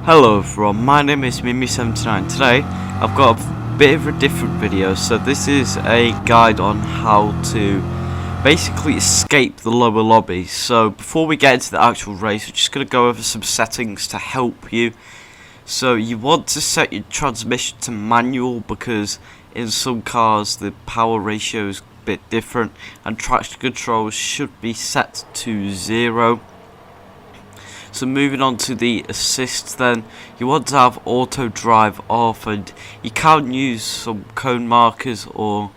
Hello everyone, my name is Mimi79. Today I've got a bit of a different video. So this is a guide on how to basically escape the lower lobbies. So before we get into the actual race, we're just going to go over some settings to help you. So you want to set your transmission to manual because in some cars the power ratio is a bit different, and traction control should be set to 0. So moving on to the assist, then you want to have auto drive off, and you can use some cone markers or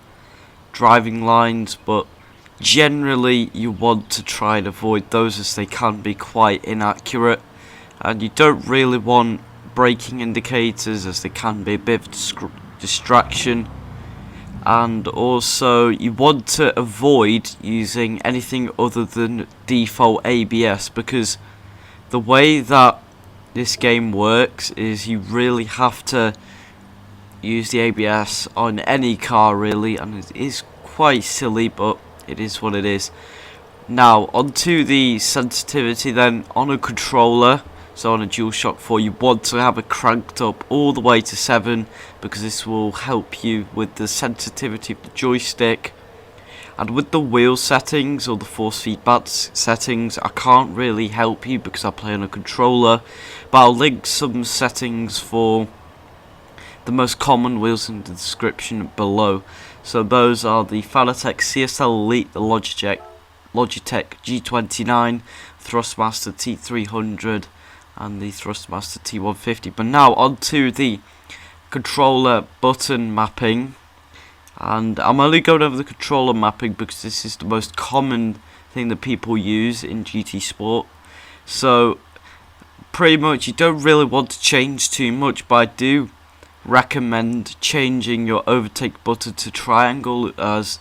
driving lines, but generally you want to try and avoid those as they can be quite inaccurate, and you don't really want braking indicators as they can be a bit of distraction. And also you want to avoid using anything other than default ABS, because the way that this game works is you really have to use the ABS on any car really, and it is quite silly, but it is what it is. Now onto the sensitivity then. On a controller, so on a DualShock 4, you want to have it cranked up all the way to 7 because this will help you with the sensitivity of the joystick. And with the wheel settings or the force feedback settings, I can't really help you because I play on a controller, but I'll link some settings for the most common wheels in the description below. So those are the Fanatec CSL Elite, the Logitech G29, Thrustmaster T300 and the Thrustmaster T150. But now onto the controller button mapping. And I'm only going over the controller mapping because this is the most common thing that people use in GT Sport. So pretty much you don't really want to change too much, but I do recommend changing your overtake button to triangle as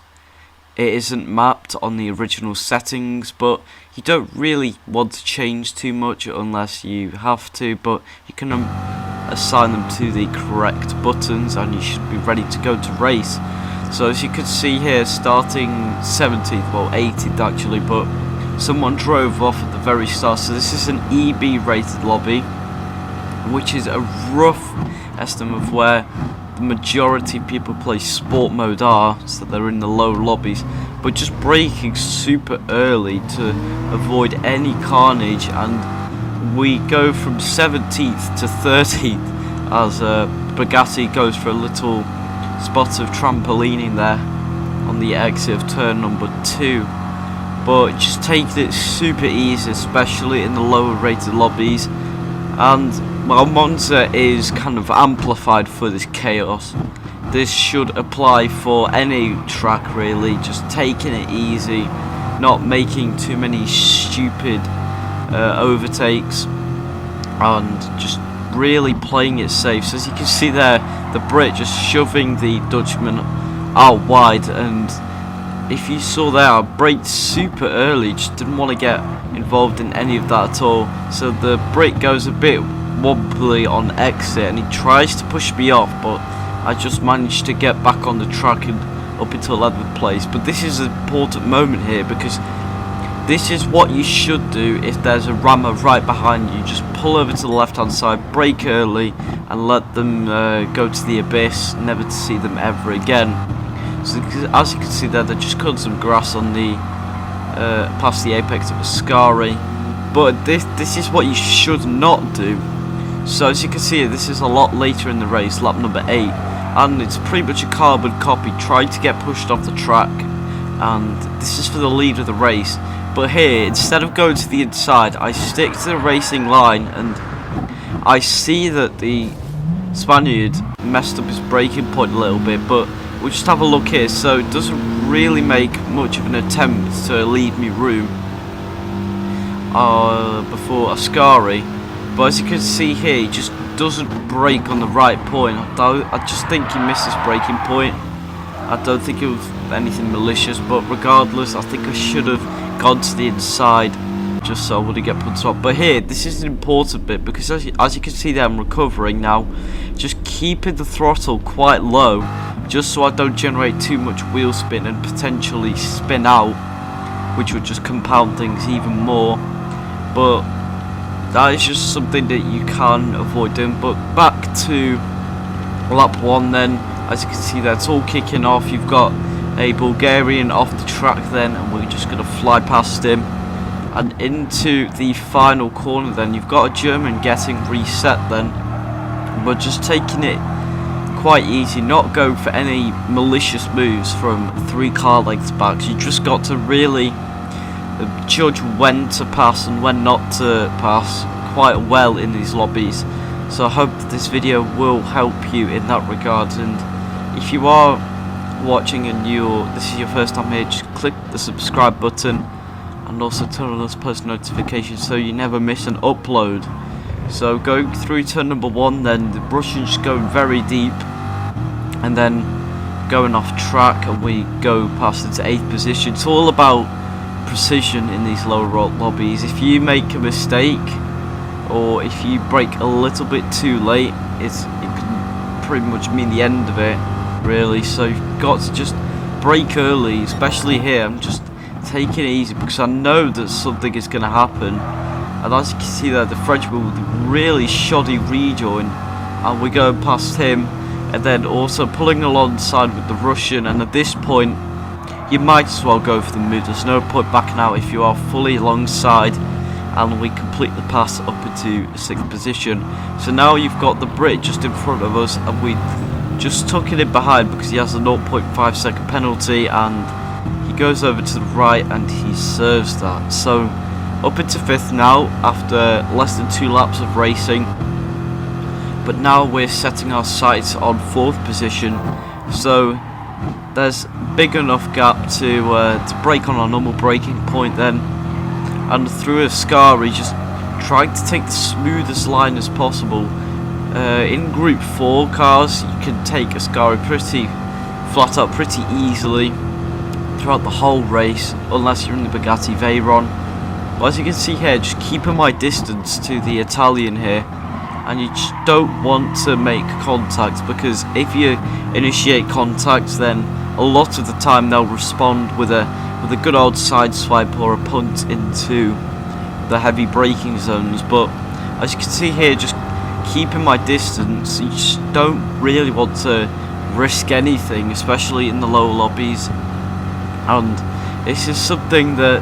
it isn't mapped on the original settings. But you don't really want to change too much unless you have to, but you can assign them to the correct buttons and you should be ready to go to race. So as you can see here, starting 17th, well 18th actually, but someone drove off at the very start. So this is an EB rated lobby, which is a rough estimate of where the majority of people play sport mode are, so they're in the low lobbies, but just braking super early to avoid any carnage. And we go from 17th to 13th as Bugatti goes for a little spot of trampolining there on the exit of turn number 2. But just take it super easy, especially in the lower rated lobbies. And while Monza is kind of amplified for this chaos, this should apply for any track really. Just taking it easy, not making too many stupid overtakes, and just really playing it safe. So as you can see there, the Brit just shoving the Dutchman out wide, and if you saw there, I braked super early, just didn't want to get involved in any of that at all. So the Brit goes a bit wobbly on exit and he tries to push me off, but I just managed to get back on the track and up into 11th place. But this is an important moment here because this is what you should do if there's a rammer right behind you. Just pull over to the left hand side, brake early, and let them go to the abyss, never to see them ever again. So as you can see there, they're just cutting some grass on the past the apex of Ascari. But this is what you should not do. So as you can see, this is a lot later in the race, lap number 8, and it's pretty much a carbon copy trying to get pushed off the track, and this is for the lead of the race. But here, instead of going to the inside, I stick to the racing line, and I see that the Spaniard messed up his braking point a little bit, but we'll just have a look here. So it doesn't really make much of an attempt to leave me room before Ascari. But as you can see here, he just doesn't brake on the right point. I just think he missed his braking point. I don't think it was anything malicious, but regardless, I think I should have gone to the inside just so I wouldn't get put off. But here, this is an important bit because as you can see there, I'm recovering now, just keeping the throttle quite low just so I don't generate too much wheel spin and potentially spin out, which would just compound things even more. But that is just something that you can avoid doing. But back to lap 1 then, as you can see there, it's all kicking off. You've got a Bulgarian off the track then, and we're just going to fly past him. And into the final corner then, you've got a German getting reset then. We're just taking it quite easy, not going for any malicious moves from 3 car lengths back. So you just got to really judge when to pass and when not to pass quite well in these lobbies. So I hope that this video will help you in that regard. And if you are watching and this is your first time here, just click the subscribe button and also turn on those post notifications so you never miss an upload. So going through turn number 1 then, the Russians going very deep and then going off track, and we go past into 8th position. It's all about precision in these low lobbies. If you make a mistake or if you brake a little bit too late, it can pretty much mean the end of it, really. So you've got to just brake early, especially here. I'm just taking it easy because I know that something is going to happen. And as you can see there, the Frenchman with a really shoddy rejoin, and we go past him, and then also pulling alongside with the Russian. And at this point you might as well go for the move. There's no point backing out if you are fully alongside. And we complete the pass up into 6th position. So now you've got the Brit just in front of us, and we just tuck it in behind because he has a 0.5 second penalty, and he goes over to the right and he serves that. So up into 5th now after less than 2 laps of racing. But now we're setting our sights on 4th position. So there's big enough gap to brake on our normal braking point then. And through Ascari, just trying to take the smoothest line as possible. In Group 4 cars, you can take Ascari pretty flat out, pretty easily throughout the whole race, unless you're in the Bugatti Veyron. But as you can see here, just keeping my distance to the Italian here, and you just don't want to make contact, because if you initiate contact, then a lot of the time they'll respond with a good old side swipe or a punt into the heavy braking zones. But as you can see here, just keeping my distance, you just don't really want to risk anything, especially in the lower lobbies. And this is something that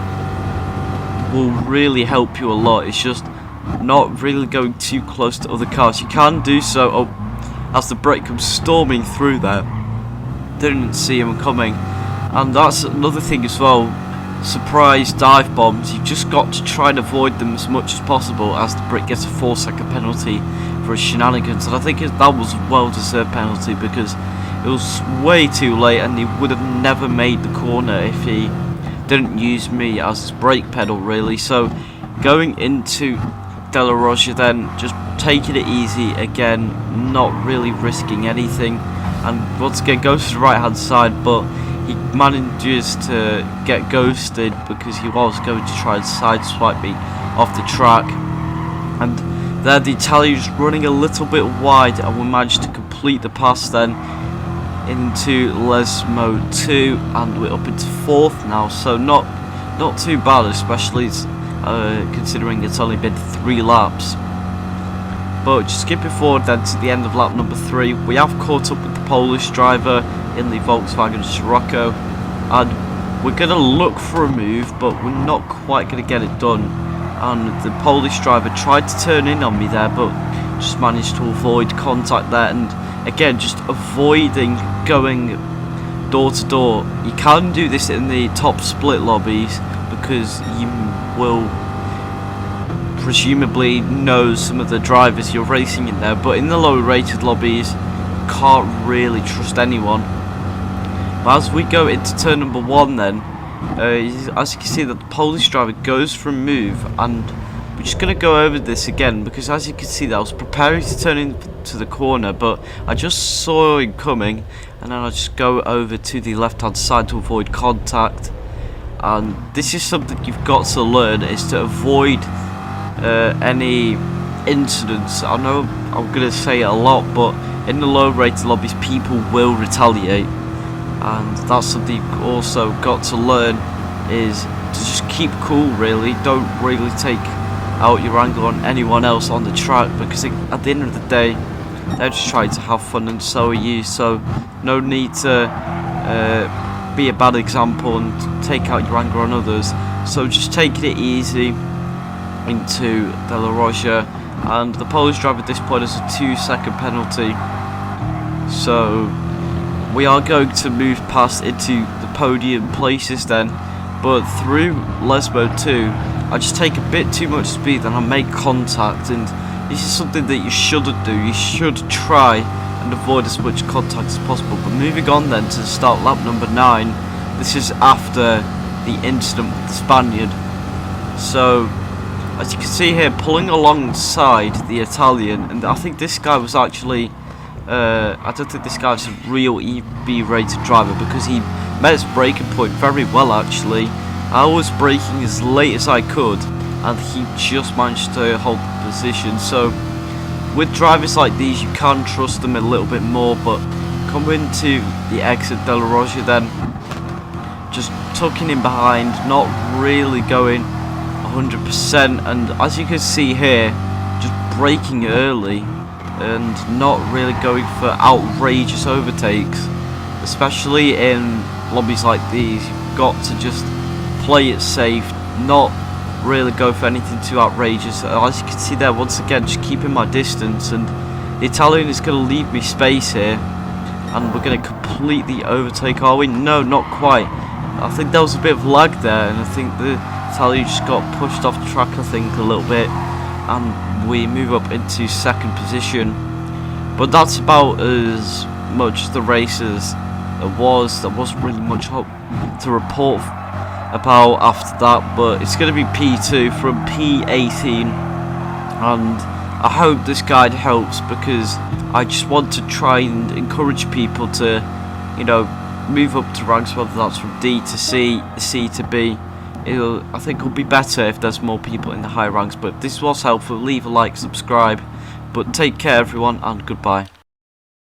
will really help you a lot. It's just not really going too close to other cars. You can do so. As the brake comes storming through there, didn't see him coming. And that's another thing as well, surprise dive bombs. You've just got to try and avoid them as much as possible, as the Brit gets a 4-second penalty for his shenanigans. And I think that was a well-deserved penalty, because it was way too late and he would have never made the corner if he didn't use me as his brake pedal, really. So going into De La Rocha then, just taking it easy again, not really risking anything. And once again goes to the right hand side, but he manages to get ghosted because he was going to try and sideswipe me off the track. And there the Italian's running a little bit wide, and we managed to complete the pass then into Lesmo 2, and we're up into 4th now. So not too bad, especially considering it's only been 3 laps. But just skipping forward then to the end of lap number 3, we have caught up with the Polish driver in the Volkswagen Scirocco, and we're going to look for a move, but we're not quite going to get it done. And the Polish driver tried to turn in on me there, but just managed to avoid contact there. And again, just avoiding going door to door. You can do this in the top split lobbies, because you will presumably know some of the drivers you're racing in there, but in the lower rated lobbies, can't really trust anyone. But as we go into turn number 1 then, as you can see that the Polish driver goes for a move, and we're just going to go over this again, because as you can see that I was preparing to turn into the corner, but I just saw him coming, and then I just go over to the left hand side to avoid contact. And this is something you've got to learn, is to avoid any incidents. I know I'm going to say it a lot, but in the low rated lobbies people will retaliate, and that's something you've also got to learn, is to just keep cool, really. Don't really take out your angle on anyone else on the track, because at the end of the day they're just trying to have fun, and so are you. So no need to be a bad example and take out your anger on others. So just taking it easy into De La Roja, and the Polish driver at this point has a 2-second penalty. So we are going to move past into the podium places then, but through Lesbo 2 I just take a bit too much speed and I make contact, and this is something that you shouldn't do. You should try and avoid as much contact as possible. But moving on then to start lap number 9, this is after the incident with the Spaniard. So as you can see here, pulling alongside the Italian, and I think this guy was actually I don't think this guy was a real EB rated driver, because he met his braking point very well actually. I was braking as late as I could and he just managed to hold the position. So with drivers like these you can trust them a little bit more, but coming to the exit De La Roja then, just tucking in behind, not really going 100%, and as you can see here, just braking early and not really going for outrageous overtakes. Especially in lobbies like these, you've got to just play it safe, not really go for anything too outrageous. As you can see there, once again just keeping my distance, and the Italian is going to leave me space here, and we're going to completely overtake, are we? No, not quite. I think there was a bit of lag there, and I think the Italian just got pushed off the track, I think, a little bit, and we move up into 2nd position. But that's about as much as the race as it was. There wasn't really much to report about after that, but it's going to be P2 from P18, and I hope this guide helps, because I just want to try and encourage people to, you know, move up to ranks, whether that's from D to C, C to B. I think it'll be better if there's more people in the high ranks. But if this was helpful, leave a like, subscribe, but take care everyone, and goodbye.